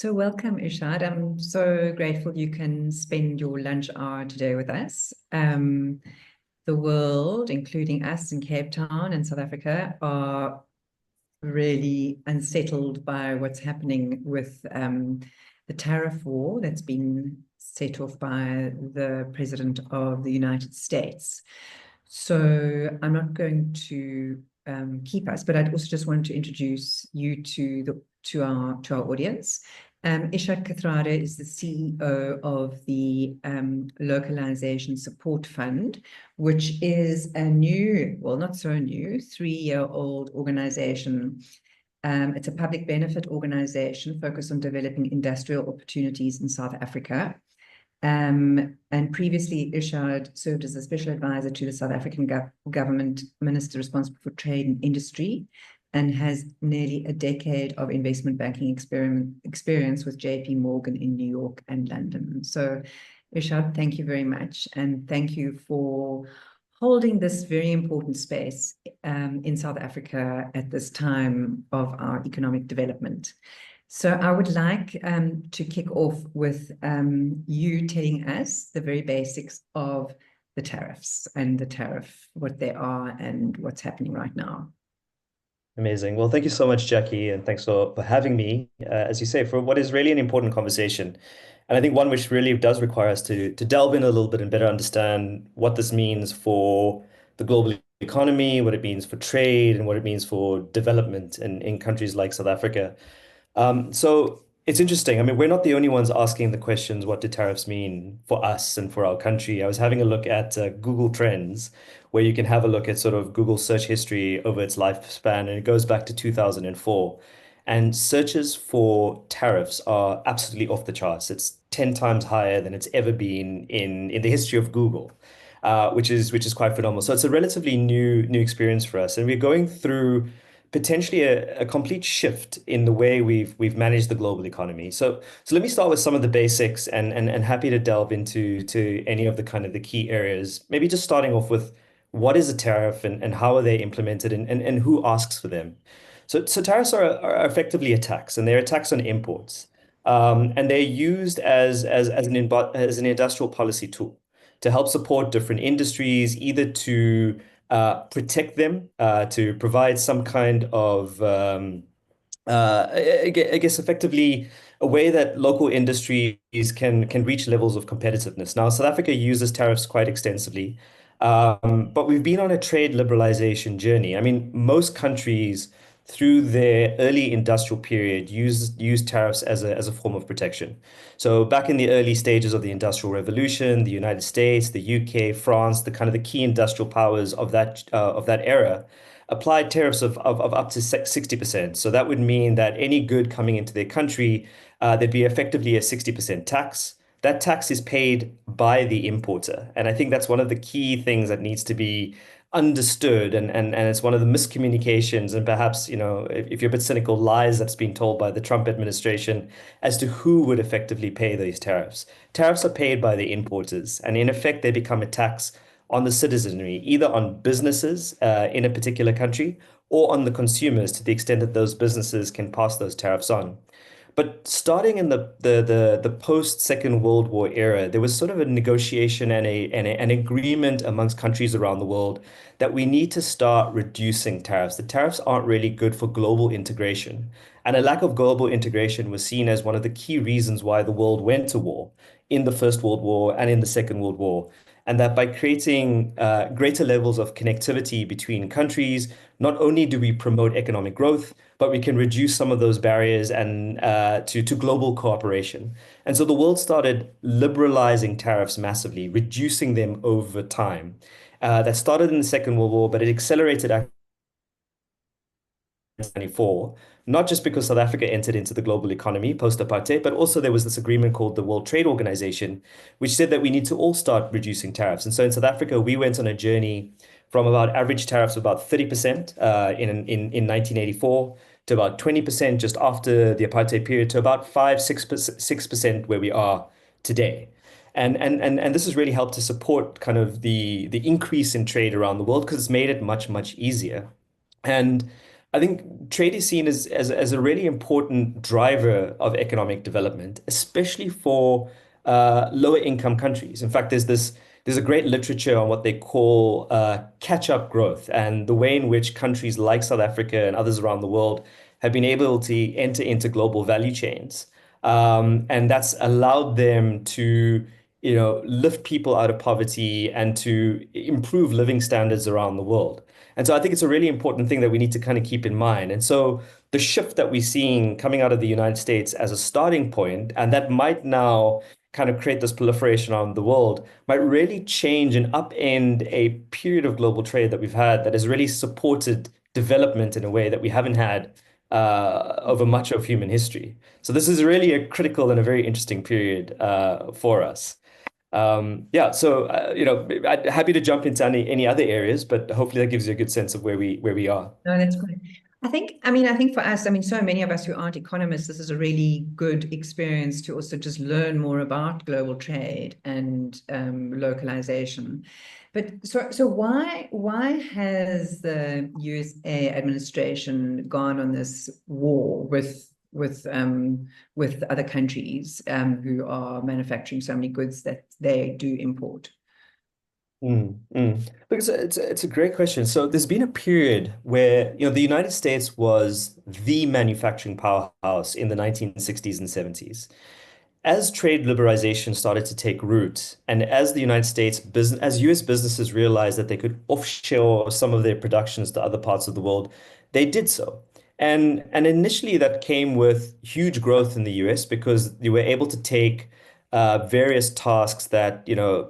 So welcome, Irshaad. I'm so grateful you can spend your lunch hour today with us. The world, including us in Cape Town and South Africa, are really unsettled by what's happening with the tariff war that's been set off by the President of the United States. So I'm not going to keep us, but I'd also just want to introduce you to our audience. Irshaad Kathrada is the CEO of the Localisation Support Fund, which is a new, well, not so new, 3-year-old organization. It's a public benefit organization focused on developing industrial opportunities in South Africa. And previously, Irshaad served as a special advisor to the South African government minister responsible for trade and industry, and has nearly a decade of investment banking experience with JPMorgan in New York and London. So, Irshaad, thank you very much, and thank you for holding this very important space in South Africa at this time of our economic development. So I would like to kick off with you telling us the very basics of the tariffs and the tariff, what they are and what's happening right now. Amazing. Well, thank you so much, Jackie, and thanks for having me, as you say, for what is really an important conversation. And I think one which really does require us to delve in a little bit and better understand what this means for the global economy, what it means for trade, and what it means for development in countries like South Africa. So it's interesting. I mean, we're not the only ones asking the questions, what do tariffs mean for us and for our country? I was having a look at Google Trends, where you can have a look at sort of Google search history over its lifespan, and it goes back to 2004. And searches for tariffs are absolutely off the charts. It's 10 times higher than it's ever been in the history of Google, which is quite phenomenal. So it's a relatively new experience for us, and we're going through potentially a complete shift in the way we've managed the global economy. So let me start with some of the basics, and happy to delve into any of the kind of the key areas. Maybe just starting off with what is a tariff, and how are they implemented, and who asks for them. So tariffs are effectively a tax, and they're a tax on imports. And they're used as an industrial policy tool to help support different industries, either to protect them, to provide some kind of, I guess, effectively a way that local industries can reach levels of competitiveness. Now, South Africa uses tariffs quite extensively, but we've been on a trade liberalization journey. I mean, most countries through their early industrial period use tariffs as a form of protection. So back in the early stages of the Industrial Revolution, the United States, the UK, France, the kind of the key industrial powers of that era applied tariffs of up to 60%. So that would mean that any good coming into their country, there'd be effectively a 60% tax. That tax is paid by the importer. And I think that's one of the key things that needs to be understood. And it's one of the miscommunications, and perhaps, if you're a bit cynical, lies that's been told by the Trump administration as to who would effectively pay these tariffs. Tariffs are paid by the importers, and in effect, they become a tax on the citizenry, either on businesses in a particular country, or on the consumers, to the extent that those businesses can pass those tariffs on. But starting in the post-Second World War era, there was sort of a negotiation and an agreement amongst countries around the world that we need to start reducing tariffs. The tariffs aren't really good for global integration. And a lack of global integration was seen as one of the key reasons why the world went to war in the First World War and in the Second World War. And that by creating greater levels of connectivity between countries, not only do we promote economic growth, but we can reduce some of those barriers and to global cooperation. And so the world started liberalizing tariffs massively, reducing them over time. That started in the Second World War, but it accelerated after 1994, not just because South Africa entered into the global economy post-apartheid, but also there was this agreement called the World Trade Organization, which said that we need to all start reducing tariffs. And so in South Africa, we went on a journey from about average tariffs of about 30% in 1984 to about 20% just after the apartheid period, to about 6% where we are today. And this has really helped to support kind of the increase in trade around the world, because it's made it much easier. And I think trade is seen as a really important driver of economic development, especially for lower income countries. In fact, there's a great literature on what they call catch-up growth and the way in which countries like South Africa and others around the world have been able to enter into global value chains. And that's allowed them to, lift people out of poverty and to improve living standards around the world. And so I think it's a really important thing that we need to kind of keep in mind. And so the shift that we're seeing coming out of the United States as a starting point, and that might now kind of create this proliferation around the world, might really change and upend a period of global trade that we've had that has really supported development in a way that we haven't had over much of human history. So this is really a critical and a very interesting period for us. Yeah, so I'm happy to jump into any other areas, but hopefully that gives you a good sense of where we are. No, that's great. I think for us, so many of us who aren't economists, this is a really good experience to also just learn more about global trade and localization. But so why has the USA administration gone on this war with other countries who are manufacturing so many goods that they do import? Because it's a great question. So there's been a period where, the United States was the manufacturing powerhouse in the 1960s and 70s. As trade liberalization started to take root, and as the United States business, as US businesses realized that they could offshore some of their productions to other parts of the world, they did so. And initially that came with huge growth in the US because they were able to take various tasks that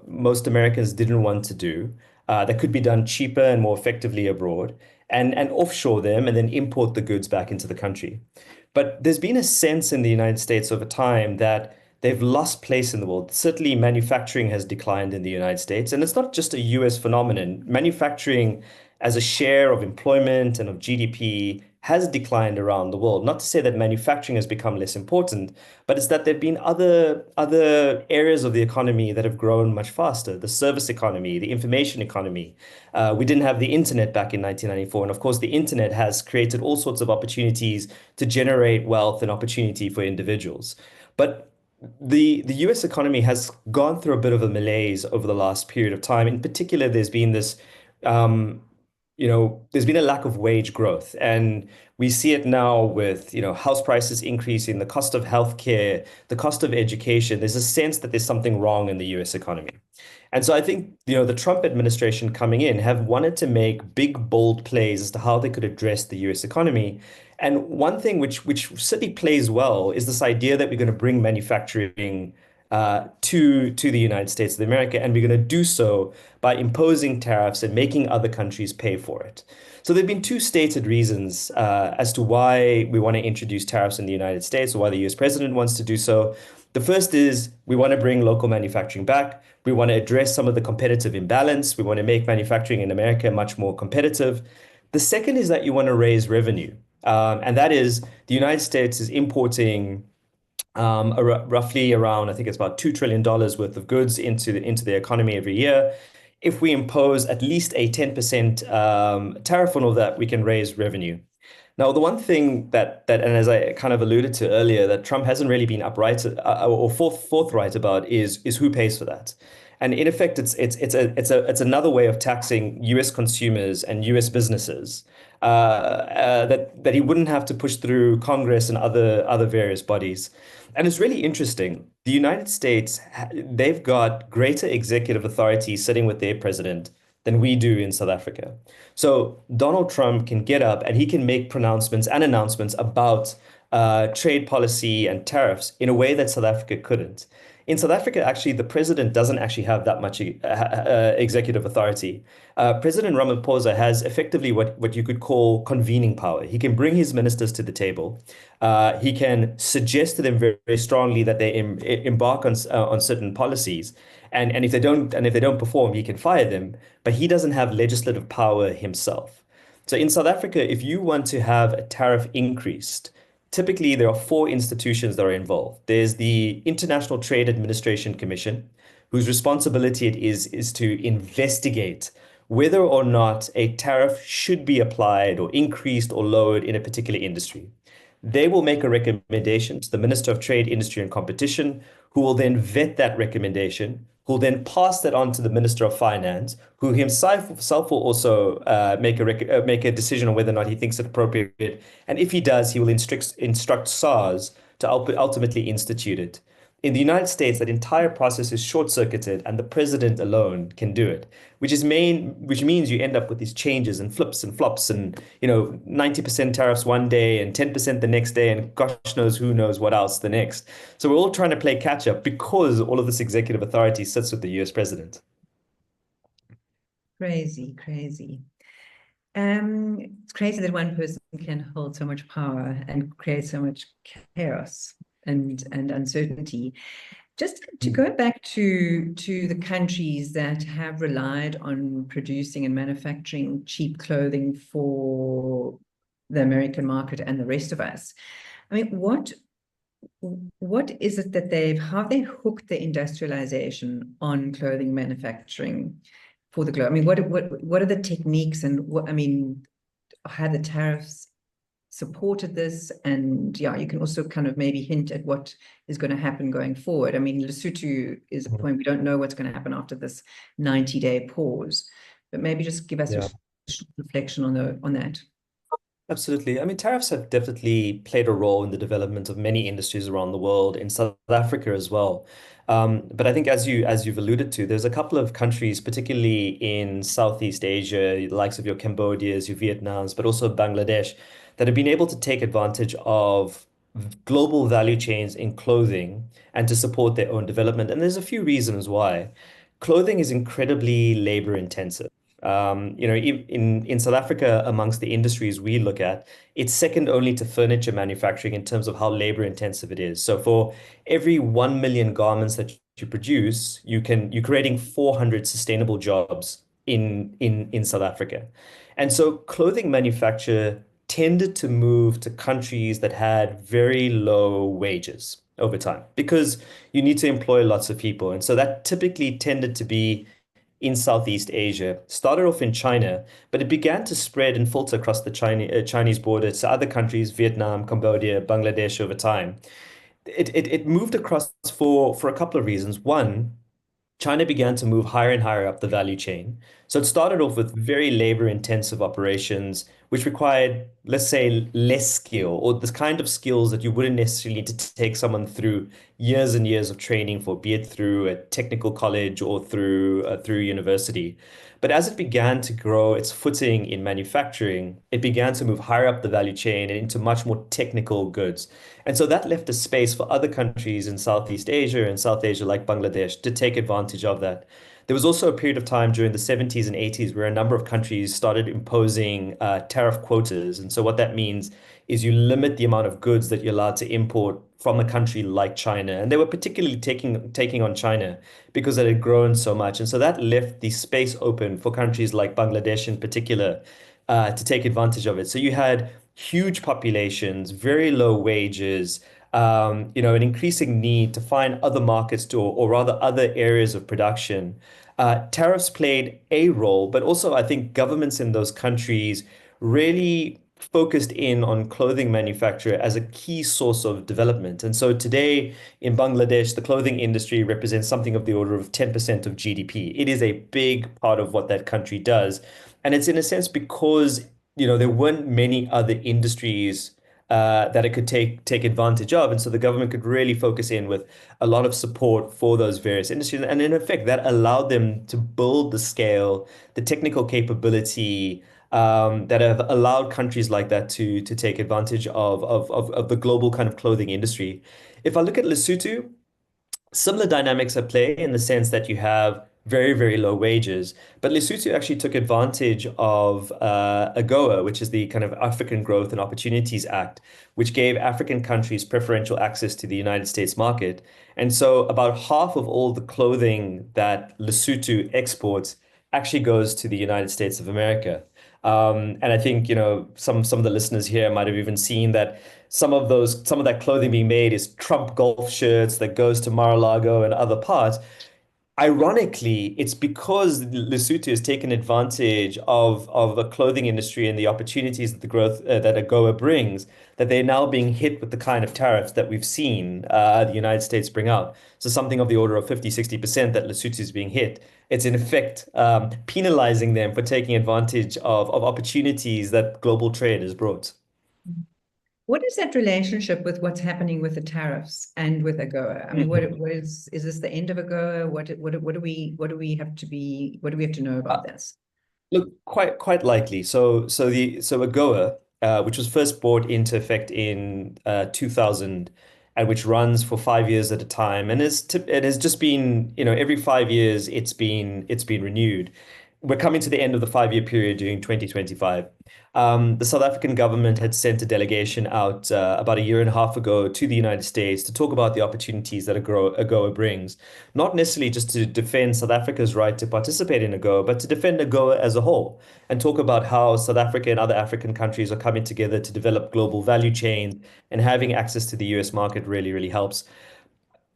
most Americans didn't want to do, that could be done cheaper and more effectively abroad, and offshore them and then import the goods back into the country. But there's been a sense in the United States over time that they've lost place in the world. Certainly, manufacturing has declined in the United States, and it's not just a US phenomenon. Manufacturing as a share of employment and of GDP has declined around the world. Not to say that manufacturing has become less important, but it's that there have been other areas of the economy that have grown much faster. The service economy, the information economy. We didn't have the internet back in 1994, and of course, the internet has created all sorts of opportunities to generate wealth and opportunity for individuals. But the US economy has gone through a bit of a malaise over the last period of time. In particular, um, there's been a lack of wage growth, and we see it now with, house prices increasing, the cost of healthcare, the cost of education. There's a sense that there's something wrong in the US economy. And so I think, the Trump administration coming in have wanted to make big, bold plays as to how they could address the US economy. And one thing which certainly plays well is this idea that we're going to bring manufacturing to the United States of America, and we're going to do so by imposing tariffs and making other countries pay for it. So there have been two stated reasons as to why we want to introduce tariffs in the United States, or why the US president wants to do so. The first is we want to bring local manufacturing back. We want to address some of the competitive imbalance. We want to make manufacturing in America much more competitive. The second is that you want to raise revenue. And that is the United States is importing roughly around, I think it's about $2 trillion worth of goods into the economy every year. If we impose at least a 10% tariff on all that, we can raise revenue. Now, the one thing and as I kind of alluded to earlier, that Trump hasn't really been upright or forthright about is who pays for that. And in effect, it's another way of taxing U.S. consumers and U.S. businesses that he wouldn't have to push through Congress and other various bodies. And it's really interesting. The United States, they've got greater executive authority sitting with their president than we do in South Africa. So Donald Trump can get up and he can make pronouncements and announcements about trade policy and tariffs in a way that South Africa couldn't. In South Africa, actually, the president doesn't actually have that much executive authority. President Ramaphosa has effectively what you could call convening power. He can bring his ministers to the table. He can suggest to them very, very strongly that they embark on certain policies, and if they don't perform, he can fire them. But he doesn't have legislative power himself. So in South Africa, if you want to have a tariff increased, typically there are four institutions that are involved. There's the International Trade Administration Commission, whose responsibility it is to investigate whether or not a tariff should be applied or increased or lowered in a particular industry. They will make a recommendation to the Minister of Trade, Industry and Competition, who will then vet that recommendation, who will then pass that on to the Minister of Finance, who himself will also make a decision on whether or not he thinks it appropriate. And if he does, he will instruct SARS to ultimately institute it. In the United States, that entire process is short-circuited, and the president alone can do it, which means you end up with these changes and flips and flops, and 90% tariffs one day and 10% the next day, and gosh knows who knows what else the next. So we're all trying to play catch up because all of this executive authority sits with the US president. Crazy, crazy. It's crazy that one person can hold so much power and create so much chaos and uncertainty. Just to go back to the countries that have relied on producing and manufacturing cheap clothing for the American market and the rest of us. I mean, what is it that how they hooked the industrialization on clothing manufacturing for the globe? I mean, what are the techniques, and how the tariffs supported this? And yeah, you can also kind of maybe hint at what is going to happen going forward. I mean, Lesotho is a point, we don't know what's going to happen after this 90-day pause, but maybe just give us a reflection on that. Absolutely. I mean, tariffs have definitely played a role in the development of many industries around the world, in South Africa as well. But I think as you've alluded to, there's a couple of countries, particularly in Southeast Asia, the likes of your Cambodias, your Vietnams, but also Bangladesh, that have been able to take advantage of global value chains in clothing and to support their own development. And there's a few reasons why. Clothing is incredibly labor intensive. In South Africa, amongst the industries we look at, it's second only to furniture manufacturing in terms of how labor intensive it is. So for every 1 million garments that you produce, you're creating 400 sustainable jobs in South Africa. And so clothing manufacture tended to move to countries that had very low wages over time because you need to employ lots of people. And so that typically tended to be in Southeast Asia. Started off in China, but it began to spread and filter across the Chinese border to other countries, Vietnam, Cambodia, Bangladesh over time. It moved across for a couple of reasons. One, China began to move higher and higher up the value chain. So it started off with very labor intensive operations, which required, let's say, less skill, or this kind of skills that you wouldn't necessarily need to take someone through years and years of training for, be it through a technical college or through university. But as it began to grow its footing in manufacturing, it began to move higher up the value chain and into much more technical goods. And so that left a space for other countries in Southeast Asia and South Asia, like Bangladesh, to take advantage of that. There was also a period of time during the 70s and 80s where a number of countries started imposing tariff quotas. And so what that means is you limit the amount of goods that you're allowed to import from a country like China. And they were particularly taking on China because it had grown so much. And so that left the space open for countries like Bangladesh in particular to take advantage of it. So you had huge populations, very low wages, an increasing need to find other markets or rather other areas of production. Tariffs played a role, but also I think governments in those countries really focused in on clothing manufacture as a key source of development. And so today in Bangladesh, the clothing industry represents something of the order of 10% of GDP. It is a big part of what that country does. And it's in a sense because, there weren't many other industries that it could take advantage of. And so the government could really focus in with a lot of support for those various industries. And in effect, that allowed them to build the scale, the technical capability that have allowed countries like that to take advantage of the global kind of clothing industry. If I look at Lesotho, similar dynamics at play in the sense that you have very, very low wages. But Lesotho actually took advantage of AGOA, which is the kind of African Growth and Opportunities Act, which gave African countries preferential access to the United States market. And so about half of all the clothing that Lesotho exports actually goes to the United States of America. And I think, some of the listeners here might have even seen that some of that clothing being made is Trump golf shirts that goes to Mar-a-Lago and other parts. Ironically, it's because Lesotho has taken advantage of the clothing industry and the opportunities that the growth that AGOA brings, that they're now being hit with the kind of tariffs that we've seen the United States bring out. So something of the order of 50, 60% that Lesotho is being hit. It's in effect penalizing them for taking advantage of opportunities that global trade has brought. What is that relationship with what's happening with the tariffs and with AGOA? I mean, what is this the end of AGOA? What do we have to be, what do we have to know about this? Look, quite likely. So AGOA, which was first brought into effect in 2000, and which runs for 5 years at a time, and it has just been, every 5 years it's been renewed. We're coming to the end of the 5 year period during 2025. The South African government had sent a delegation out about a year and a half ago to the United States to talk about the opportunities that AGOA brings, not necessarily just to defend South Africa's right to participate in AGOA, but to defend AGOA as a whole and talk about how South Africa and other African countries are coming together to develop global value chains, and having access to the US market really, really helps.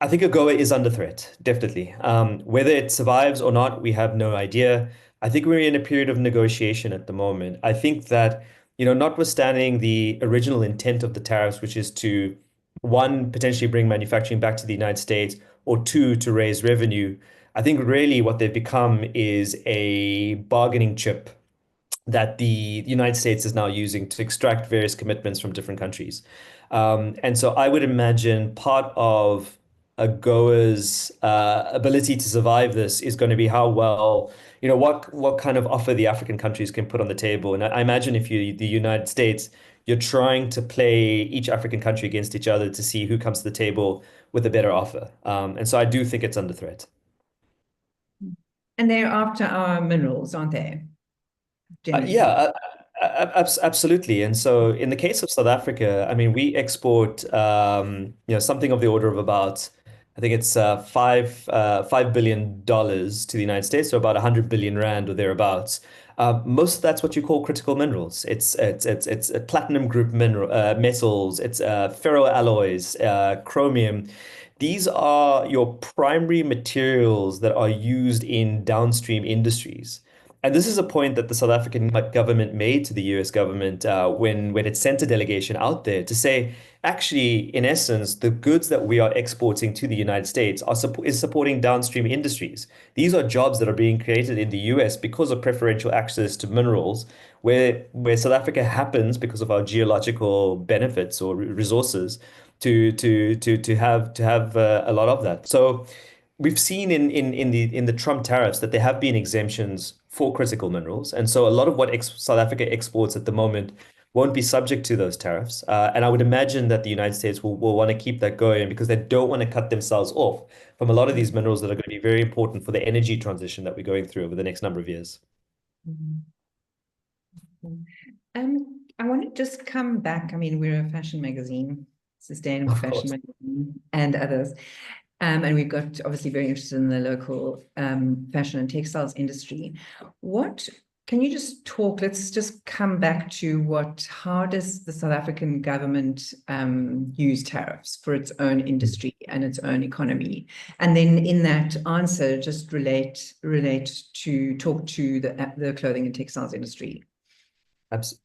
I think AGOA is under threat, definitely. Whether it survives or not, we have no idea. I think we're in a period of negotiation at the moment. I think that, notwithstanding the original intent of the tariffs, which is to, one, potentially bring manufacturing back to the United States, or two, to raise revenue, I think really what they've become is a bargaining chip that the United States is now using to extract various commitments from different countries. And so I would imagine part of AGOA's ability to survive this is going to be how well, what kind of offer the African countries can put on the table. And I imagine if you, the United States, you're trying to play each African country against each other to see who comes to the table with a better offer. And so I do think it's under threat. And they're after our minerals, aren't they? Generally Yeah, speaking. absolutely. And so in the case of South Africa, I mean, we export, something of the order of about, I think it's $5 billion to the United States, so about 100 billion rand or thereabouts. Most of that's what you call critical minerals. It's a platinum group metals, it's ferroalloys, chromium. These are your primary materials that are used in downstream industries. And this is a point that the South African government made to the US government when it sent a delegation out there to say, actually, in essence, the goods that we are exporting to the United States is supporting downstream industries. These are jobs that are being created in the US because of preferential access to minerals, where South Africa happens, because of our geological benefits or resources, to have a lot of that. So we've seen in the Trump tariffs that there have been exemptions for critical minerals, and so a lot of what South Africa exports at the moment won't be subject to those tariffs. And I would imagine that the United States will want to keep that going because they don't want to cut themselves off from a lot of these minerals that are going to be very important for the energy transition that we're going through over the next number of years. Mhm. I want to just come back. I mean, we're a fashion magazine, sustainable Of fashion course. magazine, and others. And we've got obviously very interested in the local fashion and textiles industry. What can you just talk? Let's just come back to how does the South African government use tariffs for its own industry and its own economy? And then in that answer, just talk to the clothing and textiles industry.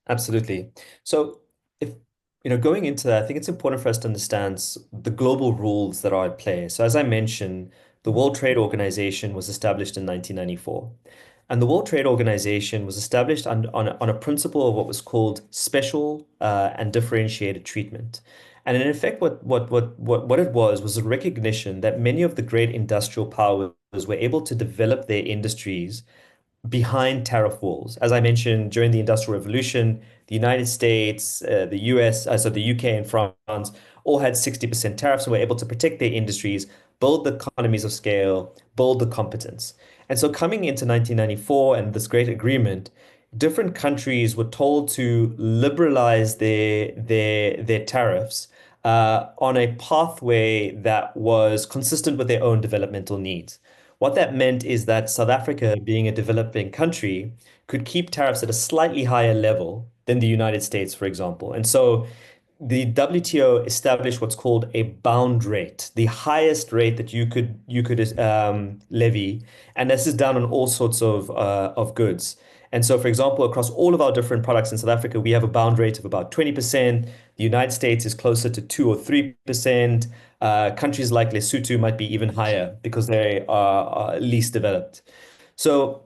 Absolutely. So if going into that, I think it's important for us to understand the global rules that are at play. So as I mentioned, the World Trade Organization was established in 1994. And the World Trade Organization was established on a principle of what was called special and differentiated treatment. And in effect, what it was a recognition that many of the great industrial powers were able to develop their industries behind tariff walls. As I mentioned, during the Industrial Revolution, the United States, the US, so the UK and France all had 60% tariffs and were able to protect their industries, build the economies of scale, build the competence. And so coming into 1994 and this great agreement, different countries were told to liberalize their tariffs on a pathway that was consistent with their own developmental needs. What that meant is that South Africa, being a developing country, could keep tariffs at a slightly higher level than the United States, for example. And so the WTO established what's called a bound rate, the highest rate that you could levy, and this is done on all sorts of goods. And so, for example, across all of our different products in South Africa, we have a bound rate of about 20%. The United States is closer to 2 or 3%. Countries like Lesotho might be even higher because they are least developed. So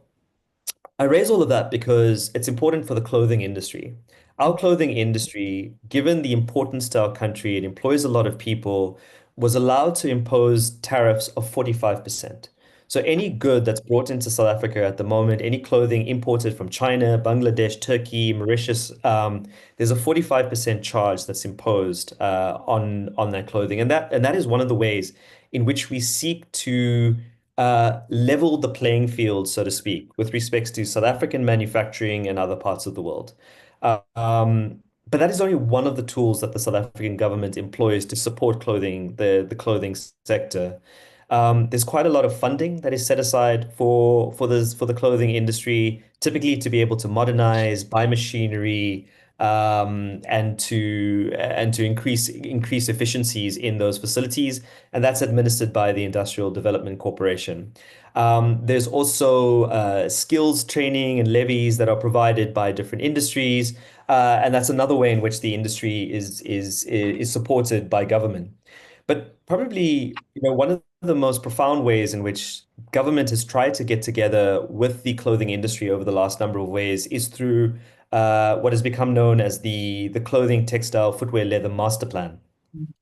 I raise all of that because it's important for the clothing industry. Our clothing industry, given the importance to our country, it employs a lot of people, was allowed to impose tariffs of 45%. So any good that's brought into South Africa at the moment, any clothing imported from China, Bangladesh, Turkey, Mauritius, there's a 45% charge that's imposed on that clothing. And that is one of the ways in which we seek to level the playing field, so to speak, with respects to South African manufacturing and other parts of the world. But that is only one of the tools that the South African government employs to support the clothing sector. There's quite a lot of funding that is set aside for the clothing industry, typically to be able to modernize, buy machinery, and to increase efficiencies in those facilities, and that's administered by the Industrial Development Corporation. There's also skills training and levies that are provided by different industries, and that's another way in which the industry is supported by government. But probably, one of the most profound ways in which government has tried to get together with the clothing industry over the last number of ways is through what has become known as the Clothing, Textile, Footwear, Leather Master Plan,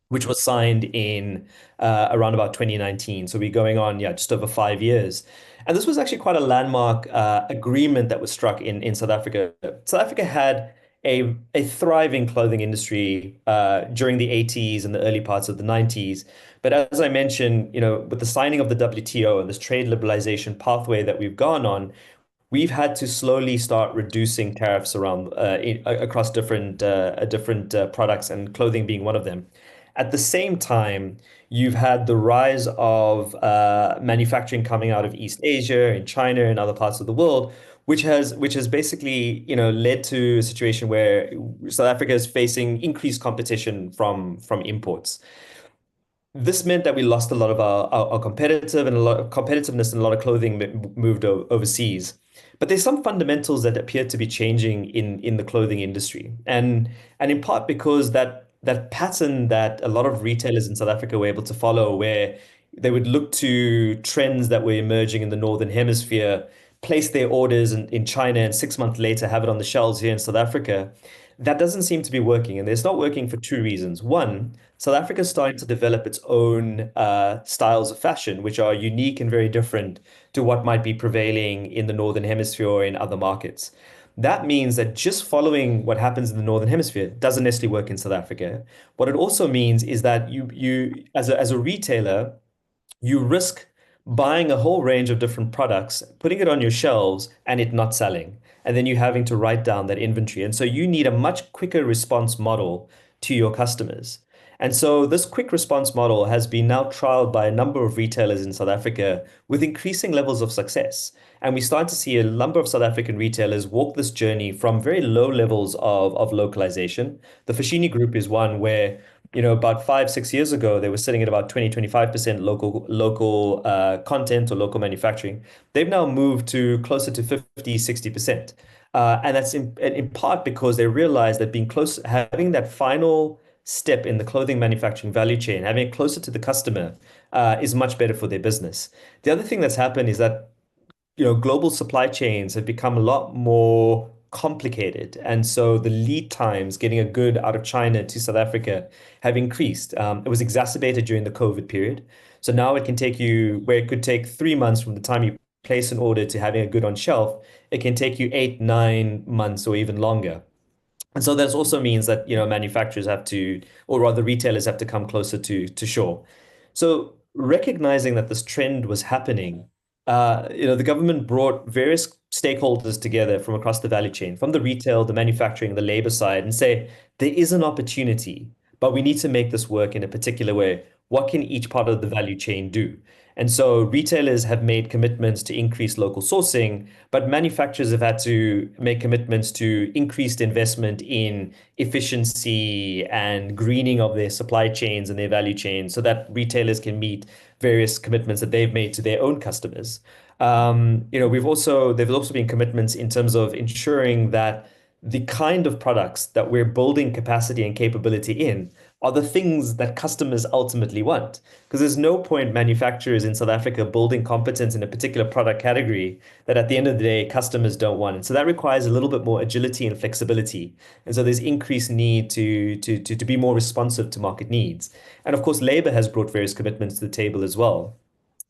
which was signed in around about 2019. So we're going on, yeah, just over 5 years. And this was actually quite a landmark agreement that was struck in South Africa. South Africa had a thriving clothing industry during the 80s and the early parts of the 90s. But as I mentioned, with the signing of the WTO and this trade liberalization pathway that we've gone on, we've had to slowly start reducing tariffs around across different products, and clothing being one of them. At the same time, you've had the rise of manufacturing coming out of East Asia and China and other parts of the world, which has basically, led to a situation where South Africa is facing increased competition from imports. This meant that we lost a lot of our competitive and a lot of competitiveness, and a lot of clothing moved overseas. But there's some fundamentals that appear to be changing in the clothing industry, and in part because that pattern that a lot of retailers in South Africa were able to follow, where they would look to trends that were emerging in the Northern Hemisphere, place their orders in China, and 6 months later have it on the shelves here in South Africa. That doesn't seem to be working, and it's not working for two reasons. One, South Africa is starting to develop its own styles of fashion, which are unique and very different to what might be prevailing in the Northern Hemisphere or in other markets. That means that just following what happens in the Northern Hemisphere doesn't necessarily work in South Africa. What it also means is that you as a retailer, you risk buying a whole range of different products, putting it on your shelves, and it not selling. And then you having to write down that inventory. And so you need a much quicker response model to your customers. And so this quick response model has been now trialed by a number of retailers in South Africa with increasing levels of success. And we start to see a number of South African retailers walk this journey from very low levels of localization. The Fashini Group is one where, about 5, 6 years ago, they were sitting at about 20, 25% local content or local manufacturing. They've now moved to closer to 50, 60%. And that's in part because they realize that being close, having that final step in the clothing manufacturing value chain, having it closer to the customer, is much better for their business. The other thing that's happened is that global supply chains have become a lot more complicated. And so the lead times getting a good out of China to South Africa have increased. It was exacerbated during the COVID period. So now it can take you where it could take 3 months from the time you place an order to having a good on shelf, it can take you 8, 9 months or even longer. And so that also means that, manufacturers have to, or rather retailers have to come closer to shore. So recognizing that this trend was happening, the government brought various stakeholders together from across the value chain, from the retail, the manufacturing, the labor side, and say there is an opportunity, but we need to make this work in a particular way. what can each part of the value chain do? And so retailers have made commitments to increase local sourcing, but manufacturers have had to make commitments to increased investment in efficiency and greening of their supply chains and their value chains so that retailers can meet various commitments that they've made to their own customers. There've also been commitments in terms of ensuring that the kind of products that we're building capacity and capability in are the things that customers ultimately want. Because there's no point manufacturers in South Africa building competence in a particular product category that at the end of the day, customers don't want. And so that requires a little bit more agility and flexibility. And so there's increased need to be more responsive to market needs. And of course, labor has brought various commitments to the table as well.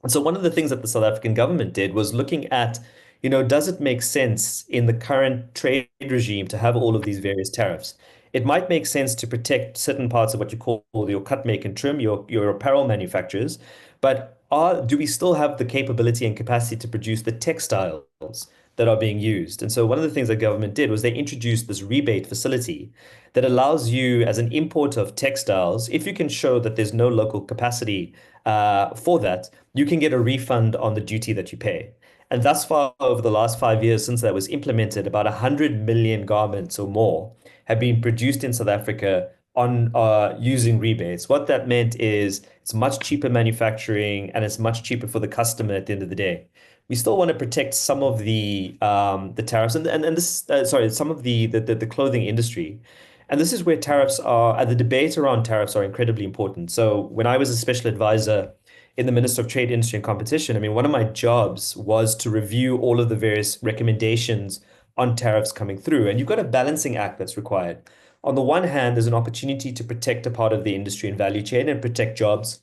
And so one of the things that the South African government did was looking at, does it make sense in the current trade regime to have all of these various tariffs? It might make sense to protect certain parts of what you call your cut, make, and trim, your apparel manufacturers, but do we still have the capability and capacity to produce the textiles that are being used? And so one of the things the government did was they introduced this rebate facility that allows you, as an importer of textiles, if you can show that there's no local capacity for that, you can get a refund on the duty that you pay. And thus far, over the last 5 years since that was implemented, about 100 million garments or more have been produced in South Africa on using rebates. What that meant is it's much cheaper manufacturing and it's much cheaper for the customer at the end of the day. We still want to protect some of the tariffs and this some of the clothing industry. And this is where tariffs are, the debate around tariffs are incredibly important. So when I was a special advisor in the Minister of Trade, Industry and Competition, I mean, one of my jobs was to review all of the various recommendations on tariffs coming through. And you've got a balancing act that's required. On the one hand, there's an opportunity to protect a part of the industry and value chain and protect jobs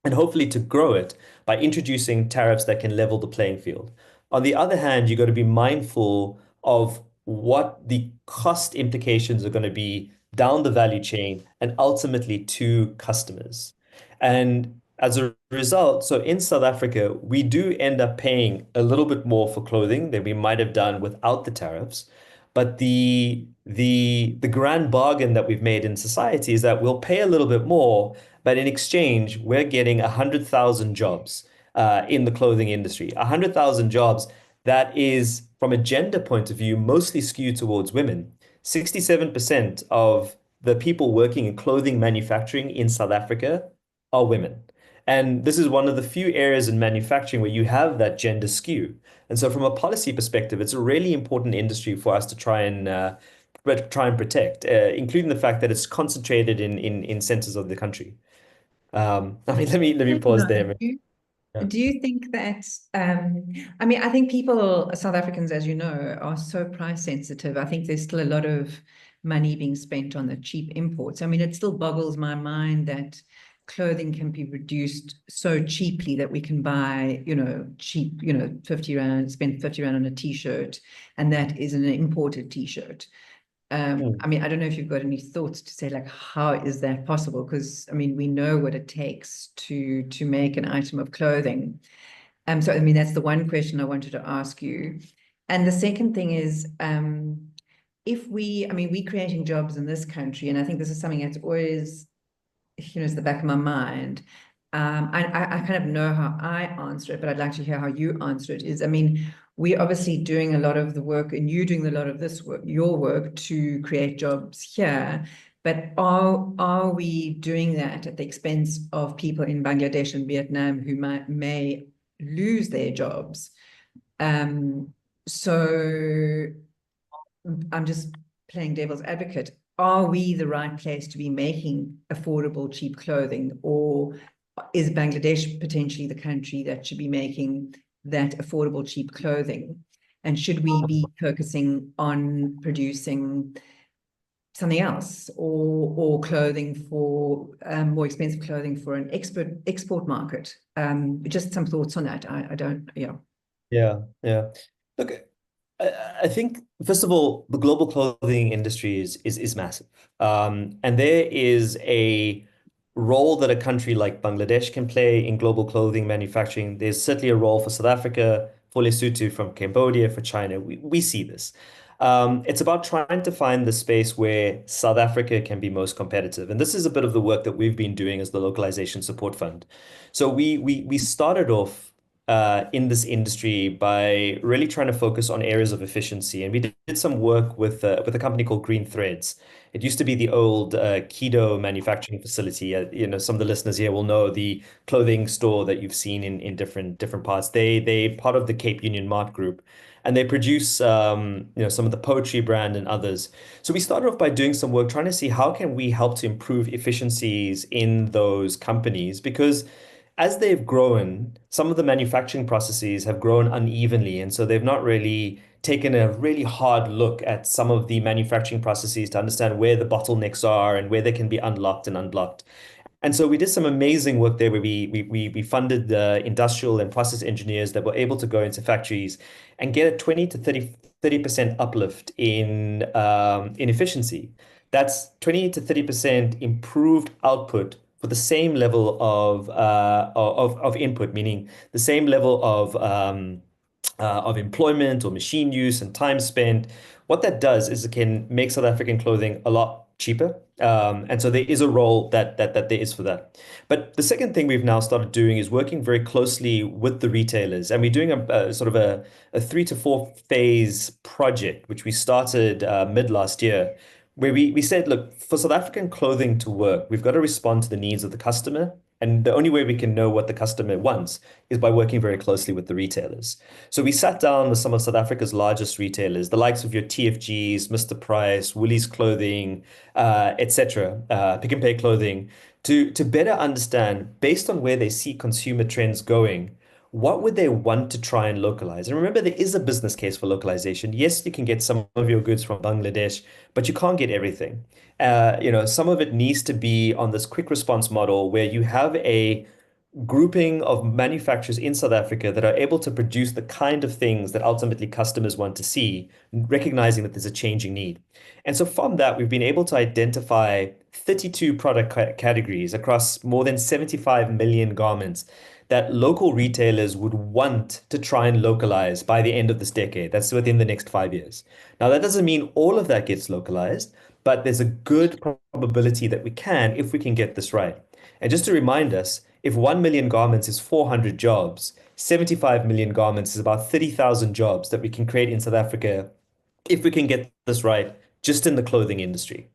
and hopefully to grow it by introducing tariffs that can level the playing field. On the other hand, you got to be mindful of what the cost implications are going to be down the value chain and ultimately to customers. And as a result, so in South Africa, we do end up paying a little bit more for clothing than we might have done without the tariffs. But the grand bargain that we've made in society is that we'll pay a little bit more, but in exchange, we're getting 100,000 jobs in the clothing industry. 100,000 jobs that is, from a gender point of view, mostly skewed towards women. 67% of the people working in clothing manufacturing in South Africa are women. And this is one of the few areas in manufacturing where you have that gender skew. And so from a policy perspective, it's a really important industry for us to try and protect, including the fact that it's concentrated in centers of the country. Let me pause there. Yeah. Do you think that, I mean, I think people, South Africans, as you know, are so price sensitive. I think there's still a lot of money being spent on the cheap imports. I mean, it still boggles my mind that clothing can be reduced so cheaply that we can buy, cheap, 50 Rand, spend 50 Rand on a t-shirt, and that is an imported t-shirt. I mean, I don't know if you've got any thoughts to say, like, how is that possible? Because, I mean, we know what it takes to make an item of clothing. So, I mean, that's the one question I wanted to ask you. And the second thing is, we're creating jobs in this country, and I think this is something that's always, it's the back of my mind. I kind of know how I answer it, but I'd like to hear how you answer it. I mean, we're obviously doing a lot of the work, and you're doing a lot of this work, your work, to create jobs here. But are we doing that at the expense of people in Bangladesh and Vietnam who may lose their jobs? So I'm just playing devil's advocate. Are we the right place to be making affordable, cheap clothing, or is Bangladesh potentially the country that should be making that affordable, cheap clothing? And should we be focusing on producing something else, or clothing for more expensive clothing for an export market? Just some thoughts on that. I don't, yeah. Yeah. Look, I think, first of all, the global clothing industry is massive. And there is a role that a country like Bangladesh can play in global clothing manufacturing. There's certainly a role for South Africa, for Lesotho, from Cambodia, for China. We see this. It's about trying to find the space where South Africa can be most competitive. And this is a bit of the work that we've been doing as the Localization Support Fund. So we started off in this industry by really trying to focus on areas of efficiency. And we did some work with a company called Green Threads. It used to be the old Kido manufacturing facility. Some of the listeners here will know the clothing store that you've seen in different parts. They part of the Cape Union Mart Group, and they produce some of the Poetry brand and others. So we started off by doing some work trying to see how can we help to improve efficiencies in those companies, because as they've grown, some of the manufacturing processes have grown unevenly, and so they've not really taken a really hard look at some of the manufacturing processes to understand where the bottlenecks are and where they can be unlocked and unblocked. And so we did some amazing work there where we funded industrial and process engineers that were able to go into factories and get a 20 to 30% uplift in efficiency. That's 20 to 30% improved output for the same level of input, meaning the same level of employment or machine use and time spent. What that does is it can make South African clothing a lot cheaper. And so there is a role that there is for that. But the second thing we've now started doing is working very closely with the retailers, and we're doing a sort of a 3 to 4 phase project, which we started mid last year, where we said, look, for South African clothing to work, we've got to respond to the needs of the customer. And the only way we can know what the customer wants is by working very closely with the retailers. So we sat down with some of South Africa's largest retailers, the likes of your TFGs, Mr. Price, Woolies Clothing, etc., Pick and Pay Clothing, to better understand, based on where they see consumer trends going, what would they want to try and localize? And remember, there is a business case for localization. Yes, you can get some of your goods from Bangladesh, but you can't get everything. Some of it needs to be on this quick response model where you have a grouping of manufacturers in South Africa that are able to produce the kind of things that ultimately customers want to see, recognizing that there's a changing need. And so from that, we've been able to identify 32 product categories across more than 75 million garments that local retailers would want to try and localize by the end of this decade. That's within the next 5 years. Now, that doesn't mean all of that gets localized, but there's a good probability that we can if we can get this right. And just to remind us, if 1 million garments is 400 jobs, 75 million garments is about 30,000 jobs that we can create in South Africa if we can get this right just in the clothing industry.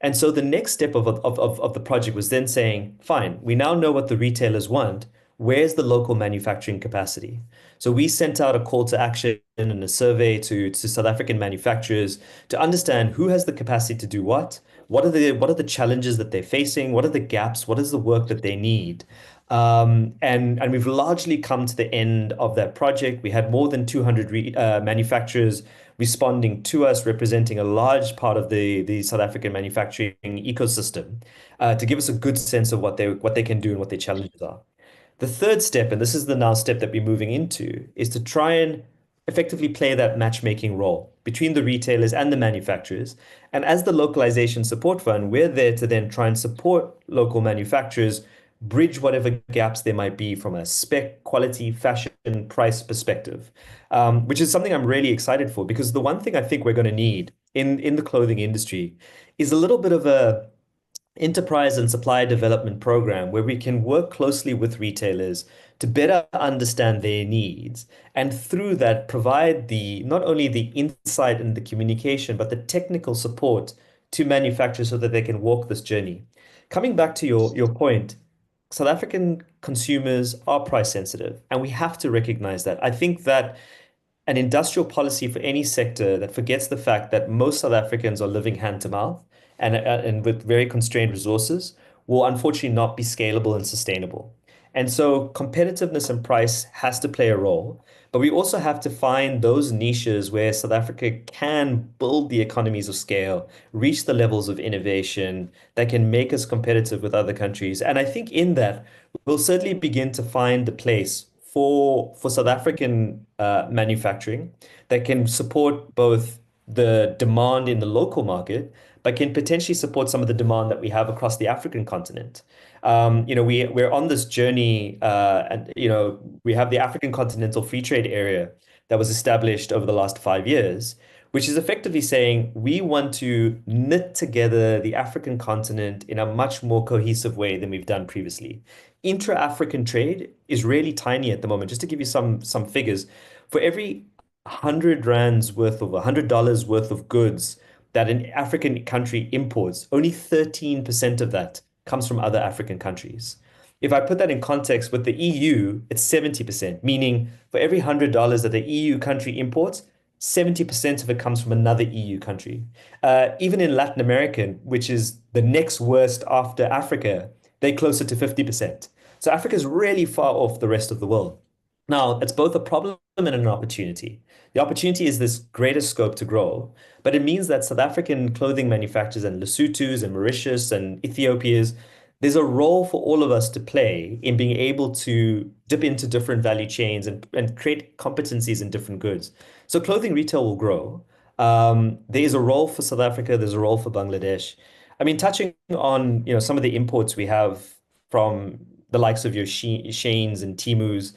And so the next step of the project was then saying, fine, we now know what the retailers want. Where's the local manufacturing capacity? So we sent out a call to action and a survey to South African manufacturers to understand who has the capacity to do what are the challenges that they're facing, what are the gaps, what is the work that they need. And we've largely come to the end of that project. We had more than 200 manufacturers responding to us, representing a large part of the South African manufacturing ecosystem, to give us a good sense of what they can do and what their challenges are. The third step, and this is the now step that we're moving into, is to try and effectively play that matchmaking role between the retailers and the manufacturers. And as the Localization Support Fund, we're there to then try and support local manufacturers, bridge whatever gaps there might be from a spec, quality, fashion, price perspective, which is something I'm really excited for, because the one thing I think we're going to need in the clothing industry is a little bit of a enterprise and supply development program where we can work closely with retailers to better understand their needs, and through that provide the not only the insight and the communication but the technical support to manufacturers so that they can walk this journey. Coming back to your point, South African consumers are price sensitive, and we have to recognize that. I think that an industrial policy for any sector that forgets the fact that most South Africans are living hand to mouth and with very constrained resources will unfortunately not be scalable and sustainable. And so competitiveness and price has to play a role, but we also have to find those niches where South Africa can build the economies of scale, reach the levels of innovation that can make us competitive with other countries. And I think in that, we'll certainly begin to find the place for South African manufacturing that can support both the demand in the local market, but can potentially support some of the demand that we have across the African continent. We're on this journey, and we have the African Continental Free Trade Area that was established over the last 5 years, which is effectively saying we want to knit together the African continent in a much more cohesive way than we've done previously. Intra-African trade is really tiny at the moment. Just to give you some figures, for every 100 rands worth of $100 worth of goods that an African country imports, only 13% of that comes from other African countries. If I put that in context with the EU, it's 70%, meaning for every $100 that the EU country imports, 70% of it comes from another EU country. Even in Latin America, which is the next worst after Africa, they're closer to 50%. So Africa is really far off the rest of the world. Now, it's both a problem and an opportunity. The opportunity is this greater scope to grow, but it means that South African clothing manufacturers and Lesotho's and Mauritius and Ethiopia's, there's a role for all of us to play in being able to dip into different value chains and create competencies in different goods. So clothing retail will grow. There is a role for South Africa, there's a role for Bangladesh. I mean, touching on, some of the imports we have from the likes of your Sheins and Temu's,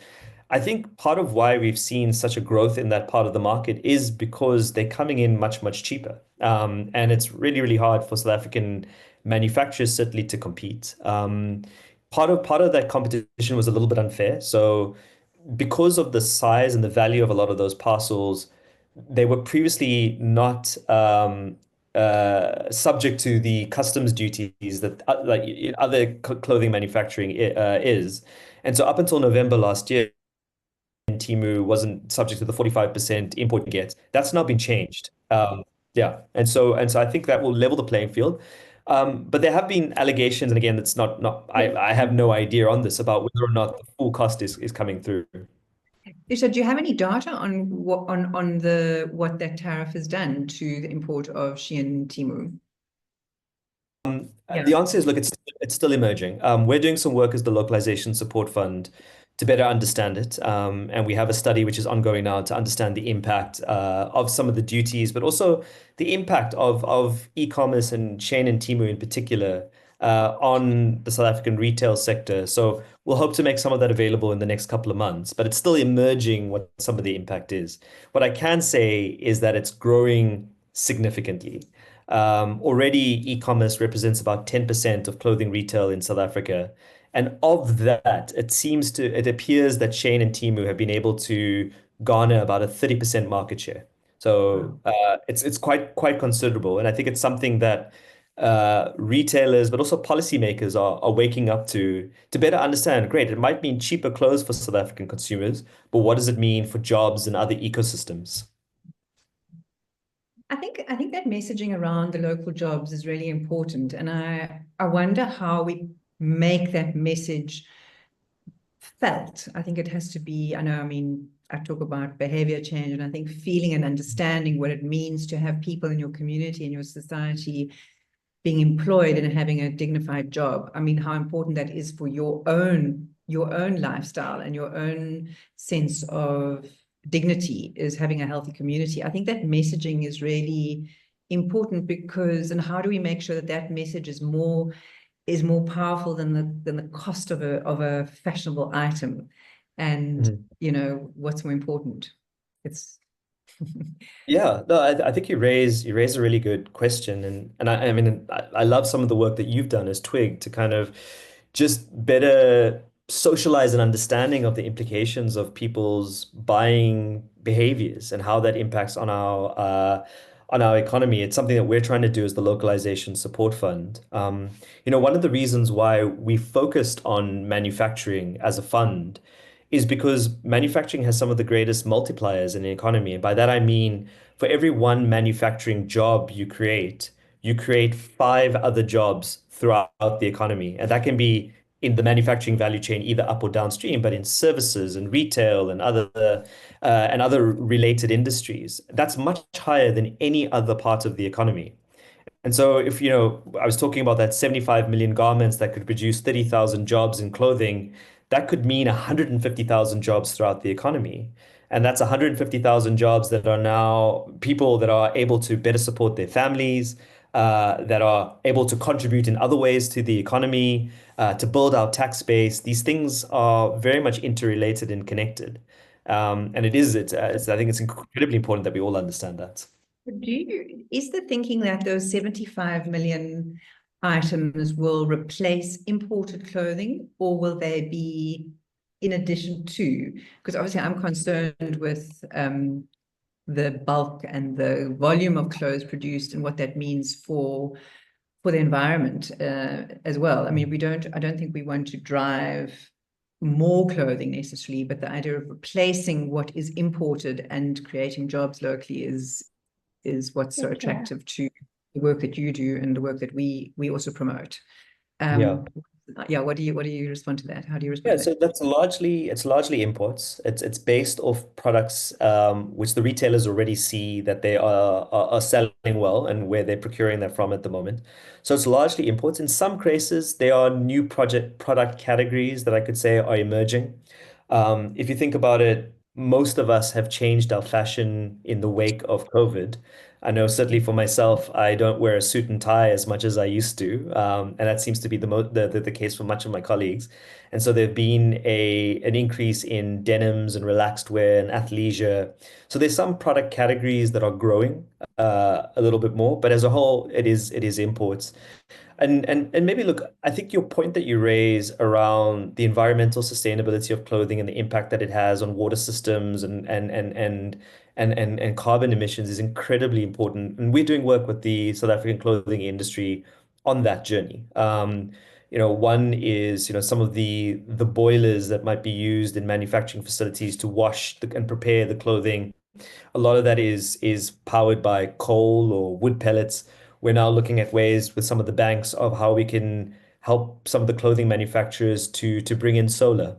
I think part of why we've seen such a growth in that part of the market is because they're coming in much, much cheaper. And it's really, really hard for South African manufacturers certainly to compete. Part of that competition was a little bit unfair. So because of the size and the value of a lot of those parcels, they were previously not subject to the customs duties that like other clothing manufacturing is. And so up until November last year, Temu wasn't subject to the 45% import get. That's now been changed. Yeah. And so I think that will level the playing field. But there have been allegations, and again, it's not I have no idea on this about whether or not the full cost is coming through. Irshaad, do you have any data on what that tariff has done to the import of Shein Temu? Yeah. The answer is, look, it's still emerging. We're doing some work as the Localization Support Fund to better understand it. And we have a study which is ongoing now to understand the impact of some of the duties, but also the impact of e-commerce and Shein and Temu in particular on the South African retail sector. So we'll hope to make some of that available in the next couple of months, but it's still emerging what some of the impact is. What I can say is that it's growing significantly. Already, e-commerce represents about 10% of clothing retail in South Africa. And of that, it appears that Shein and Temu have been able to garner about a 30% market share. So Wow. it's quite considerable. And I think it's something that retailers, but also policymakers are waking up to better understand. Great, it might mean cheaper clothes for South African consumers, but what does it mean for jobs and other ecosystems? I think that messaging around the local jobs is really important, and I wonder how we make that message felt. I think it has to be, I mean, I talk about behavior change, and I think feeling and understanding what it means to have people in your community and your society being employed and having a dignified job. I mean, how important that is for your own lifestyle and your own sense of dignity is having a healthy community. I think that messaging is really important because, and how do we make sure that that message is more powerful than the cost of a fashionable item? And Mhm. what's more important? It's Yeah, no, I think you raise a really good question, and I mean I love some of the work that you've done as Twig to kind of just better socialize an understanding of the implications of people's buying behaviors and how that impacts on our economy. It's something that we're trying to do as the Localization Support Fund. One of the reasons why we focused on manufacturing as a fund is because manufacturing has some of the greatest multipliers in the economy. And by that I mean for every one manufacturing job you create five other jobs throughout the economy. And that can be in the manufacturing value chain, either up or downstream, but in services and retail and other related industries. That's much higher than any other part of the economy. And so if, I was talking about that 75 million garments that could produce 30,000 jobs in clothing, that could mean 150,000 jobs throughout the economy. And that's 150,000 jobs that are now people that are able to better support their families, that are able to contribute in other ways to the economy, to build our tax base. These things are very much interrelated and connected. And I think it's incredibly important that we all understand that. Is the thinking that those 75 million items will replace imported clothing, or will they be in addition to? Because obviously I'm concerned with the bulk and the volume of clothes produced and what that means for the environment as well. I mean, I don't think we want to drive more clothing necessarily, but the idea of replacing what is imported and creating jobs locally is what's so attractive to the work that you do and the work that we also promote. Yeah. Yeah, what do you respond to that? How do you respond Yeah, to that? so it's largely imports. It's based off products which the retailers already see that they are selling well and where they're procuring that from at the moment. So it's largely imports. In some cases, there are new product categories that I could say are emerging. If you think about it, most of us have changed our fashion in the wake of COVID. I know certainly for myself, I don't wear a suit and tie as much as I used to, and that seems to be the case for much of my colleagues. And so there've been an increase in denims and relaxed wear and athleisure. So there's some product categories that are growing a little bit more, but as a whole, it is imports. And maybe look, I think your point that you raise around the environmental sustainability of clothing and the impact that it has on water systems and carbon emissions is incredibly important. And we're doing work with the South African clothing industry on that journey. One is, some of the boilers that might be used in manufacturing facilities to wash and prepare the clothing. A lot of that is powered by coal or wood pellets. We're now looking at ways with some of the banks of how we can help some of the clothing manufacturers to bring in solar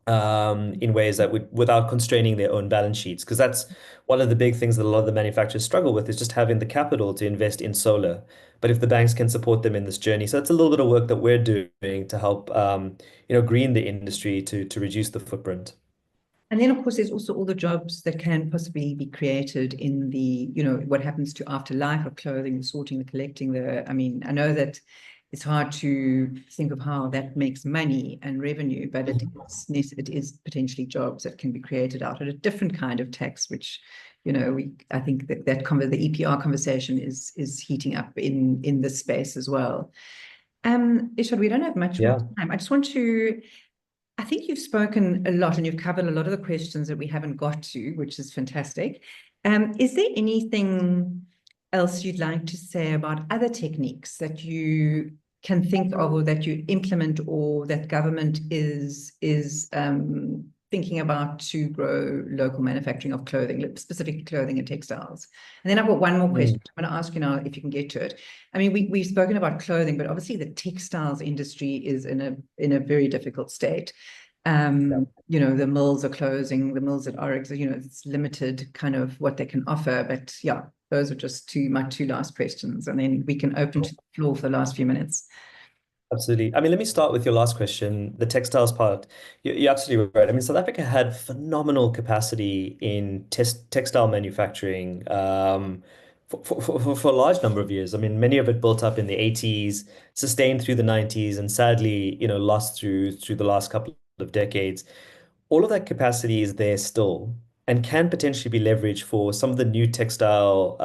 in ways that would without constraining their own balance sheets. Because that's one of the big things that a lot of the manufacturers struggle with is just having the capital to invest in solar. But if the banks can support them in this journey, so it's a little bit of work that we're doing to help green the industry to reduce the footprint. And then, of course, there's also all the jobs that can possibly be created in what happens to afterlife of clothing, the sorting, the collecting, I mean, I know that it's hard to think of how that makes money and revenue, but it is potentially jobs that can be created out of a different kind of tax, which, I think the EPR conversation is heating up in this space as well. Irshaad, we don't have much more Yeah. time. I think you've spoken a lot and you've covered a lot of the questions that we haven't got to, which is fantastic. Is there anything else you'd like to say about other techniques that you can think of or that you implement or that government is thinking about to grow local manufacturing of clothing, specifically clothing and textiles? And then I've got one more question. I'm going to ask you now if you can get to it. I mean, we've spoken about clothing, but obviously the textiles industry is in a very difficult state. The mills are closing, the mills at Oryx, it's limited kind of what they can offer. But yeah, those are just my two last questions. And then we can open to the floor for the last few minutes. Absolutely. I mean, let me start with your last question, the textiles part. You're absolutely right. I mean, South Africa had phenomenal capacity in textile manufacturing for a large number of years. I mean, many of it built up in the 80s, sustained through the 90s, and sadly, lost through the last couple of decades. All of that capacity is there still and can potentially be leveraged for some of the new textile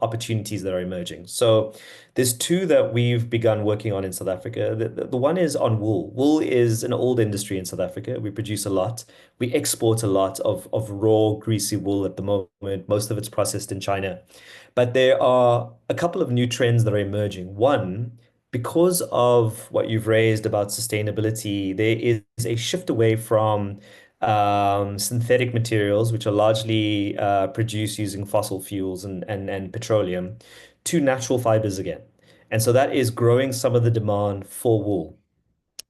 opportunities that are emerging. So there's two that we've begun working on in South Africa. The one is on wool. Wool is an old industry in South Africa. We produce a lot. We export a lot of raw, greasy wool at the moment. Most of it's processed in China. But there are a couple of new trends that are emerging. One, because of what you've raised about sustainability, there is a shift away from synthetic materials, which are largely produced using fossil fuels and petroleum, to natural fibers again. And so that is growing some of the demand for wool.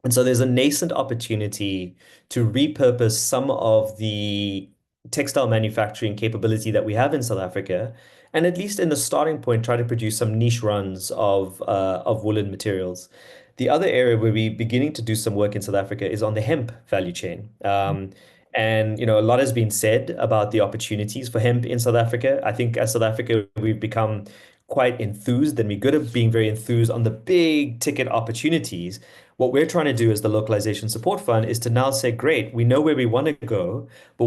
And so there's a nascent opportunity to repurpose some of the textile manufacturing capability that we have in South Africa, and at least in the starting point, try to produce some niche runs of woolen materials. The other area where we're beginning to do some work in South Africa is on the hemp value chain. And a lot has been said about the opportunities for hemp in South Africa. I think as South Africa, we've become quite enthused and we're good at being very enthused on the big ticket opportunities. What we're trying to do as the Localization Support Fund is to now say, great, we know where we want to go, but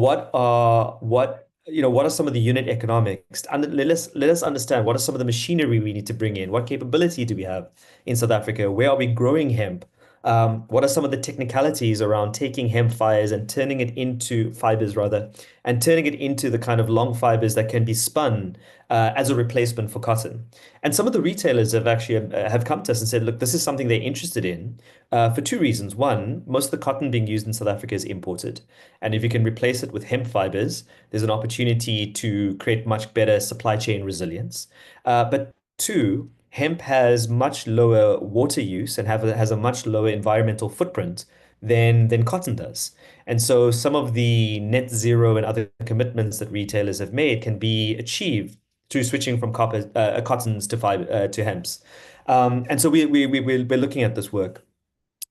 what what are some of the unit economics? And let us understand what are some of the machinery we need to bring in? What capability do we have in South Africa? Where are we growing hemp? What are some of the technicalities around taking hemp fibers and turning it into fibers rather, and turning it into the kind of long fibers that can be spun as a replacement for cotton? And some of the retailers have actually have come to us and said, look, this is something they're interested in for two reasons. One, most of the cotton being used in South Africa is imported. And if you can replace it with hemp fibers, there's an opportunity to create much better supply chain resilience. But two, hemp has much lower water use and has a much lower environmental footprint than cotton does. And so some of the net zero and other commitments that retailers have made can be achieved through switching from cottons to hemps. And so we're looking at this work.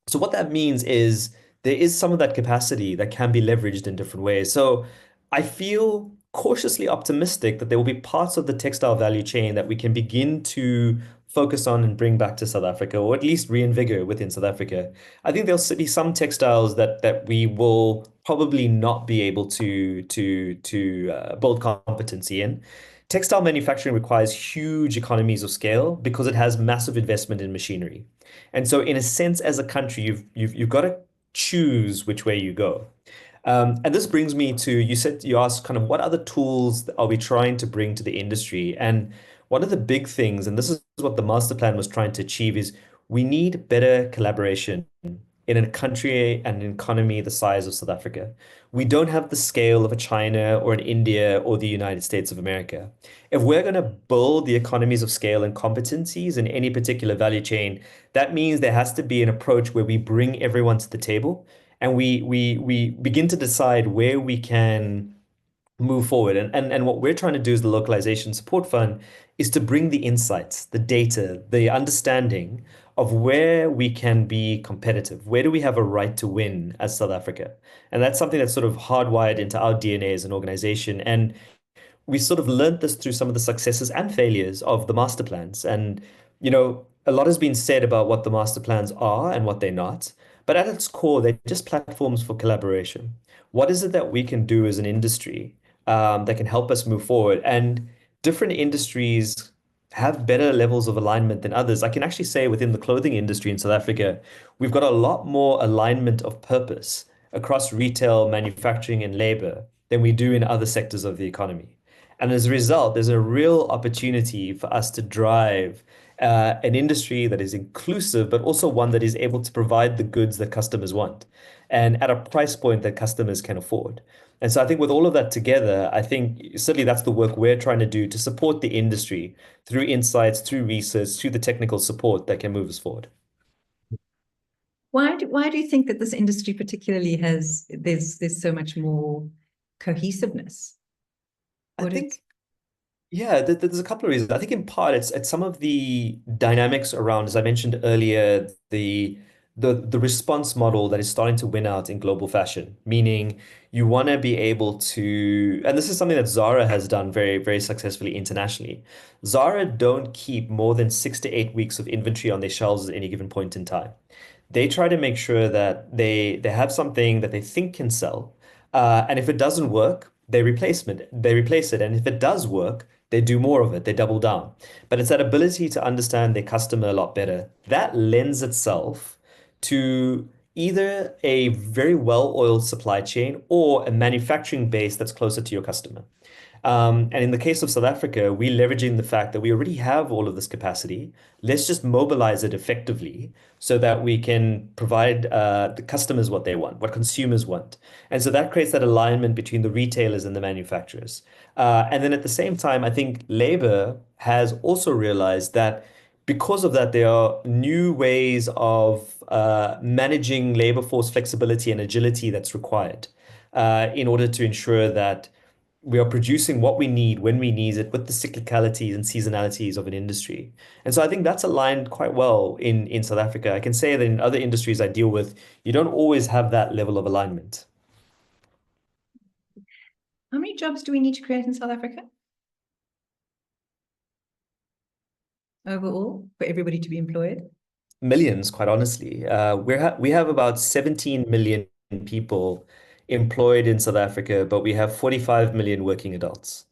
So what that means is there is some of that capacity that can be leveraged in different ways. So I feel cautiously optimistic that there will be parts of the textile value chain that we can begin to focus on and bring back to South Africa, or at least reinvigorate within South Africa. I think there'll be some textiles that we will probably not be able to build competency in. Textile manufacturing requires huge economies of scale because it has massive investment in machinery. And so, in a sense, as a country, you've got to choose which way you go. And this brings me to you asked kind of what other tools are we trying to bring to the industry? And one of the big things, and this is what the master plan was trying to achieve, is we need better collaboration in a country and an economy the size of South Africa. We don't have the scale of a China or an India or the United States of America. If we're going to build the economies of scale and competencies in any particular value chain, that means there has to be an approach where we bring everyone to the table and we begin to decide where we can move forward. And what we're trying to do as the Localization Support Fund is to bring the insights, the data, the understanding of where we can be competitive. Where do we have a right to win as South Africa? And that's something that's sort of hardwired into our DNA as an organization. And we sort of learned this through some of the successes and failures of the master plans. And, a lot has been said about what the master plans are and what they're not. But at its core, they're just platforms for collaboration. What is it that we can do as an industry that can help us move forward? And different industries have better levels of alignment than others. I can actually say within the clothing industry in South Africa, we've got a lot more alignment of purpose across retail, manufacturing, and labor than we do in other sectors of the economy. And as a result, there's a real opportunity for us to drive an industry that is inclusive, but also one that is able to provide the goods that customers want and at a price point that customers can afford. And so I think with all of that together, I think certainly that's the work we're trying to do to support the industry through insights, through research, through the technical support that can move us forward. Why do you think that this industry particularly there's so much more cohesiveness? I think Yeah, there's a couple of reasons. I think in part it's some of the dynamics around, as I mentioned earlier, the response model that is starting to win out in global fashion, meaning you want to be able to, and this is something that Zara has done very, very successfully internationally. Zara don't keep more than 6 to 8 weeks of inventory on their shelves at any given point in time. They try to make sure that they have something that they think can sell, and if it doesn't work, they replace it, and if it does work, they do more of it, they double down. But it's that ability to understand their customer a lot better that lends itself to either a very well-oiled supply chain or a manufacturing base that's closer to your customer. And in the case of South Africa, we're leveraging the fact that we already have all of this capacity. Let's just mobilize it effectively so that we can provide the customers what they want, what consumers want. And so that creates that alignment between the retailers and the manufacturers. And then at the same time, I think labor has also realized that because of that, there are new ways of managing labor force flexibility and agility that's required in order to ensure that we are producing what we need when we need it with the cyclicalities and seasonalities of an industry. And so I think that's aligned quite well in South Africa. I can say that in other industries I deal with, you don't always have that level of alignment. How many jobs do we need to create in South Africa overall for everybody to be employed? Millions, quite honestly. We have about 17 million people employed in South Africa, but we have 45 million working adults.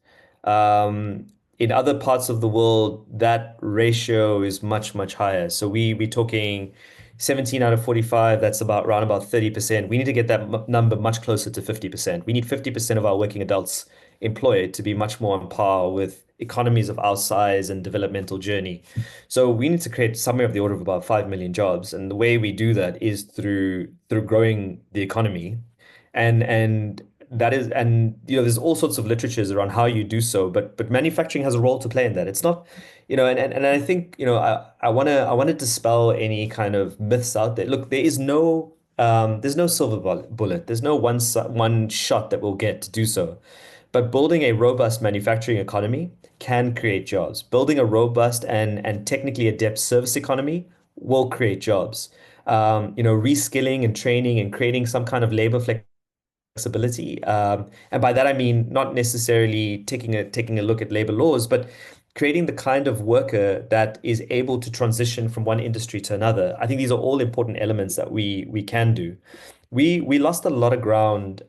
In other parts of the world, that ratio is much, much higher. So we're talking 17 out of 45, that's about around about 30%. We need to get that number much closer to 50%. We need 50% of our working adults employed to be much more on par with economies of our size and developmental journey. So we need to create somewhere of the order of about 5 million jobs. And the way we do that is through growing the economy. And that is, and there's all sorts of literatures around how you do so, but manufacturing has a role to play in that. It's not, and I think, I wanna dispel any kind of myths out there. Look, there's no silver bullet. There's no one shot that we'll get to do so. But building a robust manufacturing economy can create jobs. Building a robust and technically adept service economy will create jobs. Reskilling and training and creating some kind of labor flexibility. And by that I mean not necessarily taking a look at labor laws, but creating the kind of worker that is able to transition from one industry to another. I think these are all important elements that we can do. We lost a lot of ground,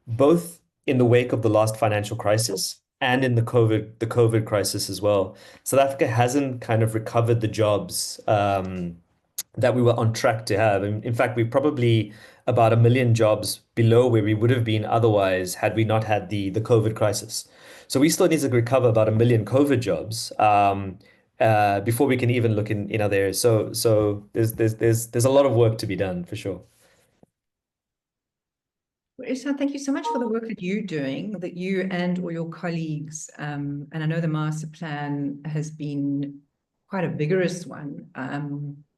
both in the wake of the last financial crisis and in the COVID crisis as well. South Africa hasn't kind of recovered the jobs that we were on track to have. In fact, we're probably about 1 million jobs below where we would have been otherwise had we not had the COVID crisis. So we still need to recover about 1 million COVID jobs before we can even look in other areas. So there's a lot of work to be done for sure. Well, Irshaad, thank you so much for the work that you're doing, that you and all your colleagues, and I know the master plan has been quite a vigorous one,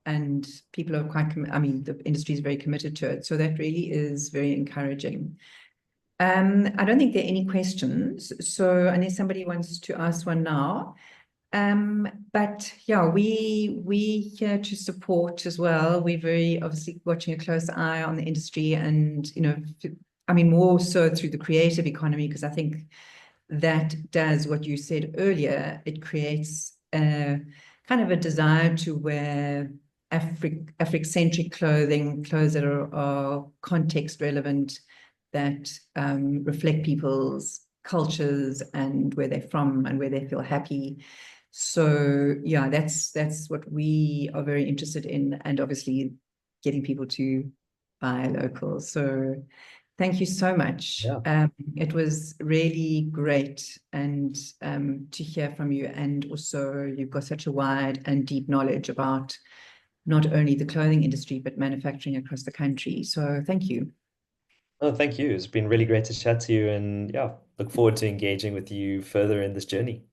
and people are quite, the industry is very committed to it. So that really is very encouraging. I don't think there are any questions. So unless somebody wants to ask one now, but yeah, we here to support as well. We're very obviously watching a close eye on the industry, and more so through the creative economy, because I think that does what you said earlier. It creates a kind of a desire to wear Afrocentric clothes that are context relevant, that reflect people's cultures and where they're from and where they feel happy. So yeah, that's what we are very interested in, and obviously getting people to buy local. So thank you so much. Yeah. It was really great and to hear from you, and also you've got such a wide and deep knowledge about not only the clothing industry but manufacturing across the country. So thank you. Oh, thank you. It's been really great to chat to you, and yeah, look forward to engaging with you further in this journey.